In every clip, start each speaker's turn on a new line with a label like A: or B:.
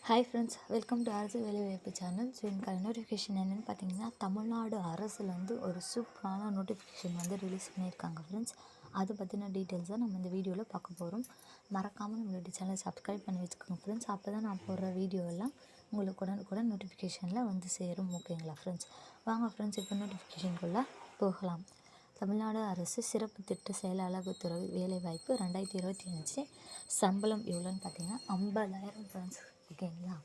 A: Hi friends, welcome to அரசு வேலைவாய்ப்பு channel. So எனக்கு நோட்டிஃபிகேஷன் என்னென்னு பார்த்தீங்கன்னா, தமிழ்நாடு அரசுலேருந்து ஒரு சூப்பரான நோட்டிஃபிகேஷன் வந்து ரிலீஸ் பண்ணியிருக்காங்க ஃப்ரெண்ட்ஸ். அதை பற்றின டீட்டெயில்ஸை நம்ம இந்த வீடியோவில் பார்க்க போகிறோம். மறக்காமல் நம்மளோட சேனல் சப்ஸ்கிரைப் பண்ணி வச்சுக்கோங்க ஃப்ரெண்ட்ஸ். அப்போ தான் நான் போடுற வீடியோ எல்லாம் உங்களுக்கு உடனுக்குடன் நோட்டிஃபிகேஷனில் வந்து சேரும். ஓகேங்களா ஃப்ரெண்ட்ஸ்? வாங்க ஃப்ரெண்ட்ஸ், இப்போ நோட்டிஃபிகேஷனுக்குள்ளே போகலாம். தமிழ்நாடு அரசு சிறப்பு திட்ட செயலாளர் துறை வேலைவாய்ப்பு 2025 சம்பளம் எவ்வளோன்னு பார்த்தீங்கன்னா 50,000 ஃப்ரெண்ட்ஸ். ஓகேங்களா?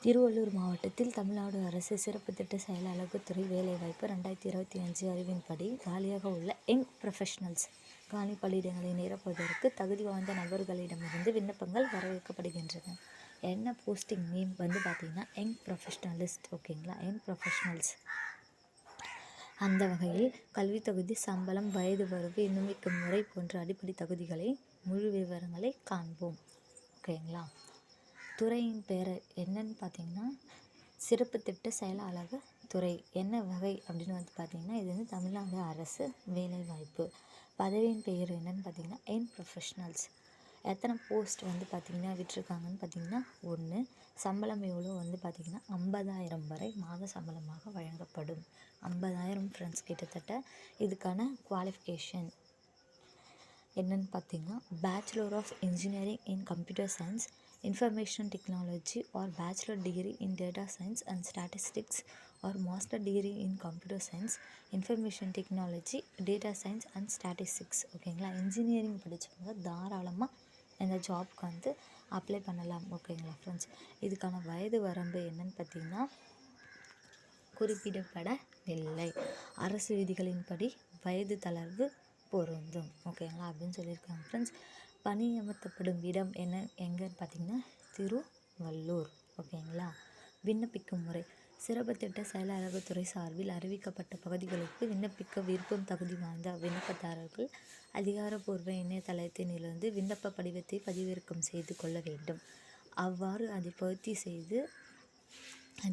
A: திருவள்ளூர் மாவட்டத்தில் தமிழ்நாடு அரசு சிறப்பு திட்ட செயலாளர் துறை வேலைவாய்ப்பு 2025 அறிவின்படி காலியாக உள்ள யங் ப்ரொஃபஷனல்ஸ் காலி பணியிடங்களை நிரப்புவதற்கு தகுதி வாய்ந்த நபர்களிடமிருந்து விண்ணப்பங்கள் வரவேற்கப்படுகின்றன. என்ன போஸ்டிங் நேம் வந்து பார்த்திங்கன்னா யங் ப்ரொஃபஷனலிஸ்ட். ஓகேங்களா? Young professionals. அந்த வகையில் கல்வி தகுதி, சம்பளம், வயது வரவு, விண்ணப்பிக்கும் முறை போன்ற அடிப்படை தகுதிகளை முழு விவரங்களை காண்போம். ஓகேங்களா? துறையின் பேர் என்னன்னு பார்த்தீங்கன்னா சிறப்பு திட்ட செயலாளர் துறை. என்ன வகை அப்படின்னு வந்து பார்த்திங்கன்னா இது வந்து தமிழ்நாடு அரசு வேலைவாய்ப்பு. பதவியின் பெயர் என்னன்னு பார்த்தீங்கன்னா யங் ப்ரொஃபஷனல்ஸ். எத்தனை போஸ்ட் வந்து பார்த்திங்கன்னா விட்டுருக்காங்கன்னு பார்த்தீங்கன்னா 1. சம்பளம் எவ்வளோ வந்து பார்த்திங்கன்னா 50,000 வரை மாத சம்பளமாக வழங்கப்படும். 50,000 ஃப்ரெண்ட்ஸ். கிட்டத்தட்ட இதுக்கான குவாலிஃபிகேஷன் என்னன்னு பார்த்தீங்கன்னா bachelor of engineering in computer science, information technology or bachelor degree in data science and statistics or master degree in computer science, information technology, data science and statistics. ஓகேங்களா? இன்ஜினியரிங் படித்தவங்க தாராளமாக இந்த ஜாப்க்கு வந்து அப்ளை பண்ணலாம். ஓகேங்களா ஃப்ரெண்ட்ஸ்? இதுக்கான வயது வரம்பு என்னன்னு பார்த்தீங்கன்னா குறிப்பிடப்படவில்லை. அரசு விதிகளின்படி வயது தளர்வு பொருந்தும். ஓகேங்களா? அப்படின்னு சொல்லியிருக்காங்க ஃப்ரெண்ட்ஸ். பணியமர்த்தப்படும் இடம் எங்கன்னு பார்த்தீங்கன்னா திருவள்ளூர். ஓகேங்களா? விண்ணப்பிக்கும் முறை சிறப்பு திட்ட செயலாளர் துறை சார்பில் அறிவிக்கப்பட்ட பகுதிகளுக்கு விண்ணப்பிக்க விருப்பம் தகுதி வாய்ந்த விண்ணப்பதாரர்கள் அதிகாரப்பூர்வ இணையதளத்திலிருந்து விண்ணப்ப படிவத்தை பதிவிறக்கம் செய்து கொள்ள வேண்டும். அவ்வாறு அதை பூர்த்தி செய்து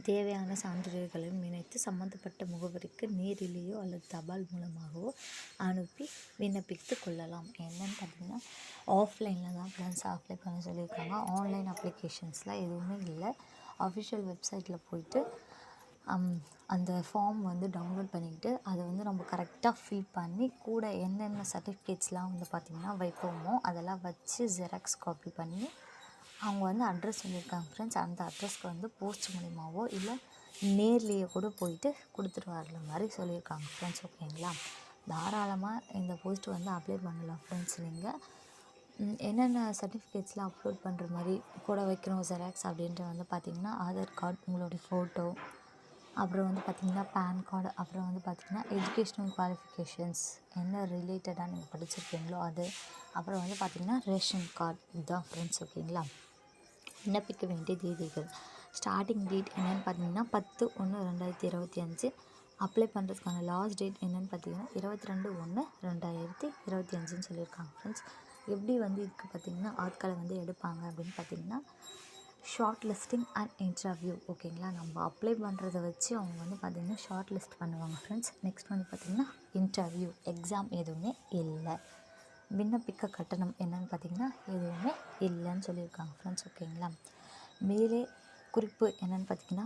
A: தேவையான சான்றிதழ்களையும் இணைத்து சம்பந்தப்பட்ட முகவரிக்கு நேரிலேயோ அல்லது தபால் மூலமாகவோ அனுப்பி விண்ணப்பித்து கொள்ளலாம். என்னன்னு பார்த்தீங்கன்னா ஆஃப்லைனில் தான் ஃப்ரெண்ட்ஸ் அப்ளை பண்ண சொல்லியிருக்காங்க. ஆன்லைன் அப்ளிகேஷன்ஸ்லாம் எதுவுமே இல்லை. அஃபிஷியல் வெப்சைட்டில் போயிட்டு அந்த ஃபார்ம் வந்து டவுன்லோட் பண்ணிக்கிட்டு அதை வந்து நம்ம கரெக்டாக ஃபில் பண்ணி கூட என்னென்ன சர்டிஃபிகேட்ஸ்லாம் வந்து பார்த்திங்கன்னா வைப்போமோ அதெல்லாம் வச்சு ஜெராக்ஸ் காப்பி பண்ணி அவங்க வந்து அட்ரஸ் சொல்லியிருக்காங்க ஃப்ரெண்ட்ஸ். அந்த அட்ரஸ்க்கு வந்து போஸ்ட் மூலிமாவோ இல்லை நேர்லேயே கூட போயிட்டு கொடுத்துட்டு வரல மாதிரி சொல்லியிருக்காங்க ஃப்ரெண்ட்ஸ். ஓகேங்களா? தாராளமாக இந்த போஸ்ட் வந்து அப்ளை பண்ணலாம் ஃப்ரெண்ட்ஸ். நீங்கள் என்னென்ன சர்டிஃபிகேட்ஸ்லாம் அப்லோட் பண்ணுற மாதிரி கூட வைக்கணும் ஜெராக்ஸ் அப்படின்ட்டு வந்து பார்த்திங்கன்னா ஆதார் கார்டு, உங்களுடைய ஃபோட்டோ, அப்புறம் வந்து பார்த்திங்கன்னா பேன் கார்டு, அப்புறம் வந்து பார்த்திங்கன்னா எஜுகேஷ்னல் குவாலிஃபிகேஷன்ஸ் என்ன ரிலேட்டடாக நீங்கள் படிச்சிருக்கீங்களோ அது, அப்புறம் வந்து பார்த்திங்கன்னா ரேஷன் கார்டு. இதுதான் ஃப்ரெண்ட்ஸ். ஓகேங்களா? விண்ணப்பிக்க வேண்டிய தேதிகள் ஸ்டார்டிங் டேட் என்னென்னு பார்த்தீங்கன்னா 10/1/2025. அப்ளை பண்ணுறதுக்கான லாஸ்ட் டேட் என்னென்னு பார்த்தீங்கன்னா 22/1/2025 சொல்லியிருக்காங்க ஃப்ரெண்ட்ஸ். எப்படி வந்து இதுக்கு பார்த்திங்கன்னா ஆட்களை வந்து எடுப்பாங்க அப்படின்னு பார்த்திங்கன்னா ஷார்ட் லிஸ்டிங் அண்ட் இன்டர்வியூ. ஓகேங்களா? நம்ம அப்ளை பண்ணுறதை வச்சு அவங்க வந்து பார்த்திங்கன்னா ஷார்ட் லிஸ்ட் பண்ணுவாங்க ஃப்ரெண்ட்ஸ். நெக்ஸ்ட் வந்து பார்த்திங்கன்னா இன்டர்வியூ. எக்ஸாம் எதுவுமே இல்லை. விண்ணப்பிக்க கட்டணம் என்னென்னு பார்த்திங்கன்னா எதுவுமே இல்லைன்னு சொல்லியிருக்காங்க ஃப்ரெண்ட்ஸ். ஓகேங்களா? மேலே குறிப்பு என்னென்னு பார்த்திங்கன்னா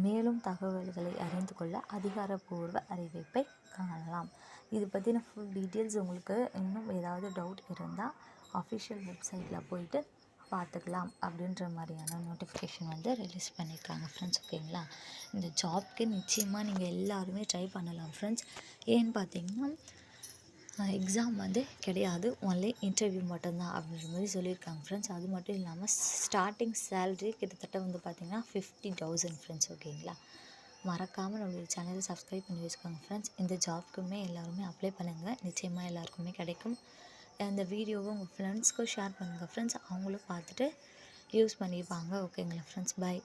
A: மேலும் தகவல்களை அறிந்து கொள்ள அதிகாரப்பூர்வ அறிவிப்பை காணலாம். இது பற்றின ஃபுல் டீட்டெயில்ஸ் உங்களுக்கு இன்னும் ஏதாவது டவுட் இருந்தால் அஃபிஷியல் வெப்சைட்டில் போயிட்டு பார்த்துக்கலாம் அப்படின்ற மாதிரியான நோட்டிஃபிகேஷன் வந்து ரிலீஸ் பண்ணியிருக்காங்க ஃப்ரெண்ட்ஸ். ஓகேங்களா? இந்த ஜாப்க்கு நிச்சயமாக நீங்கள் எல்லாருமே ட்ரை பண்ணலாம் ஃப்ரெண்ட்ஸ். ஏன்னு பார்த்தீங்கன்னா எக்ஸாம் வந்து கிடையாது, ஒன்லி இன்டர்வியூ மட்டும்தான் அப்படின்ற மாதிரி சொல்லியிருக்காங்க ஃப்ரெண்ட்ஸ். அது மட்டும் இல்லாமல் ஸ்டார்டிங் சேல்ரி கிட்டத்தட்ட வந்து பார்த்திங்கன்னா 50,000 ஃப்ரெண்ட்ஸ். ஓகேங்களா? மறக்காமல் நம்மளுடைய சேனலை சப்ஸ்கிரைப் பண்ணி வச்சுக்கோங்க ஃப்ரெண்ட்ஸ். இந்த ஜாப்க்குமே எல்லாருமே அப்ளை பண்ணுங்கள். நிச்சயமாக எல்லாருக்குமே கிடைக்கும். அந்த வீடியோவை உங்கள் ஃப்ரெண்ட்ஸ்க்கும் ஷேர் பண்ணுங்கள் ஃப்ரெண்ட்ஸ். அவங்களும் பார்த்துட்டு யூஸ் பண்ணிப்பாங்க. ஓகேங்களா ஃப்ரெண்ட்ஸ்? பை.